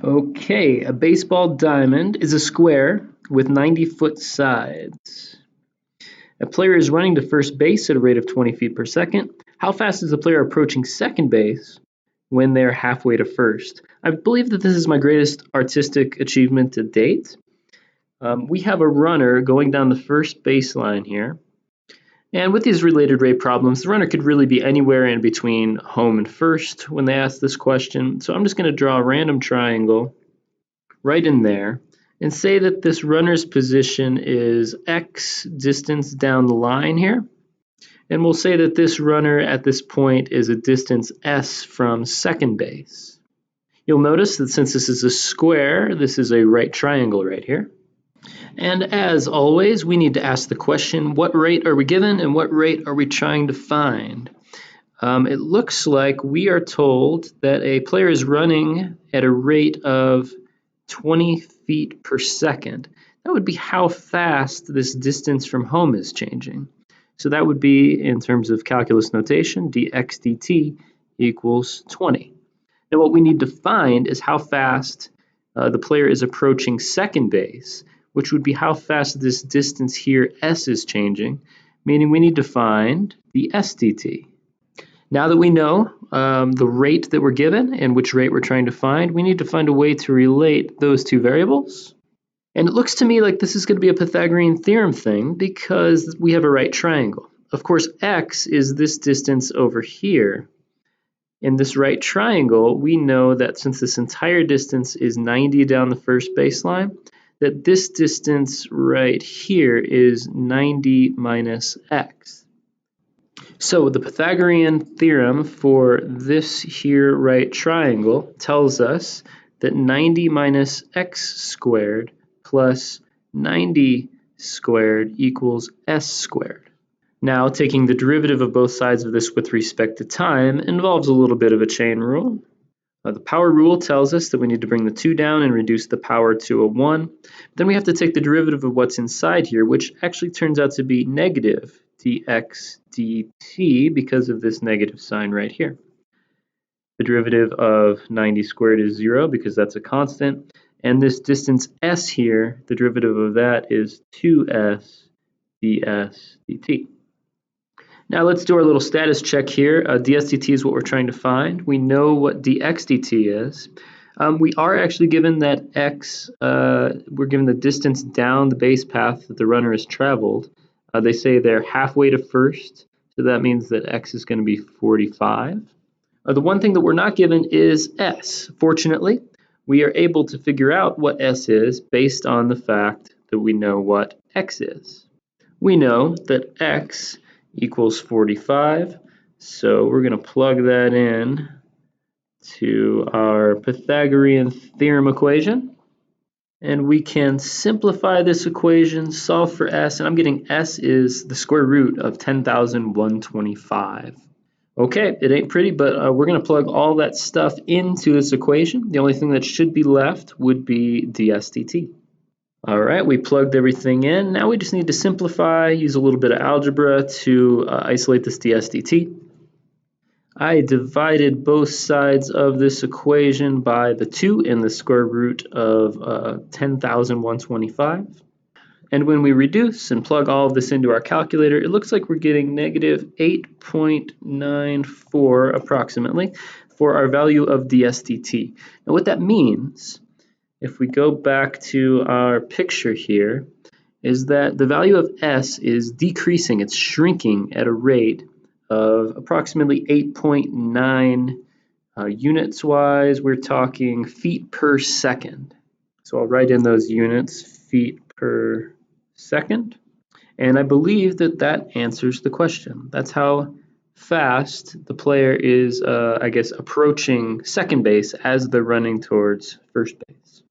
Okay, a baseball diamond is a square with 90-foot sides. A player is running to first base at a rate of 20 feet per second. How fast is the player approaching second base when they're halfway to first? I believe that this is my greatest artistic achievement to date. We have a runner going down the first baseline here. And with these related rate problems, the runner could really be anywhere in between home and first when they ask this question. So I'm just going to draw a random triangle right in there and say that this runner's position is X distance down the line here. And we'll say that this runner at this point is a distance S from second base. You'll notice that since this is a square, this is a right triangle right here. And as always, we need to ask the question, what rate are we given and what rate are we trying to find? It looks like we are told that a player is running at a rate of 20 feet per second. That would be how fast this distance from home is changing. So that would be, in terms of calculus notation, dx dt equals 20. Now what we need to find is how fast the player is approaching second base, which would be how fast this distance here, s, is changing, meaning we need to find the s dt. Now that we know the rate that we're given and which rate we're trying to find, we need to find a way to relate those two variables. And it looks to me like this is going to be a Pythagorean theorem thing because we have a right triangle. Of course, x is this distance over here. In this right triangle, we know that since this entire distance is 90 down the first baseline, that this distance right here is 90 minus x. So the Pythagorean theorem for this here right triangle tells us that 90 minus x squared plus 90 squared equals s squared. Now, taking the derivative of both sides of this with respect to time involves a little bit of a chain rule. The power rule tells us that we need to bring the 2 down and reduce the power to a 1. Then we have to take the derivative of what's inside here, which actually turns out to be negative dx dt because of this negative sign right here. The derivative of 90 squared is 0 because that's a constant. And this distance s here, the derivative of that is 2s ds dt. Now let's do our little status check here. ds dt is what we're trying to find. We know what dx dt is. We are actually given that x, we're given the distance down the base path that the runner has traveled. They say they're halfway to first, so that means that x is going to be 45. The one thing that we're not given is s. Fortunately, we are able to figure out what s is based on the fact that we know what x is. We know that x equals 45, so we're going to plug that in to our Pythagorean theorem equation, and we can simplify this equation, solve for s, and I'm getting s is the square root of 10,125. Okay, it ain't pretty, but we're going to plug all that stuff into this equation. The only thing that should be left would be ds dt. All right, we plugged everything in. Now we just need to simplify, use a little bit of algebra to isolate this ds dt. I divided both sides of this equation by the 2 in the square root of 10,125. And when we reduce and plug all of this into our calculator, it looks like we're getting negative 8.94 approximately for our value of ds dt. Now what that means, if we go back to our picture here, is that the value of s is decreasing, it's shrinking at a rate of approximately 8.9 units wise, we're talking feet per second. So I'll write in those units, feet per second, and I believe that that answers the question. That's how fast the player is, approaching second base as they're running towards first base.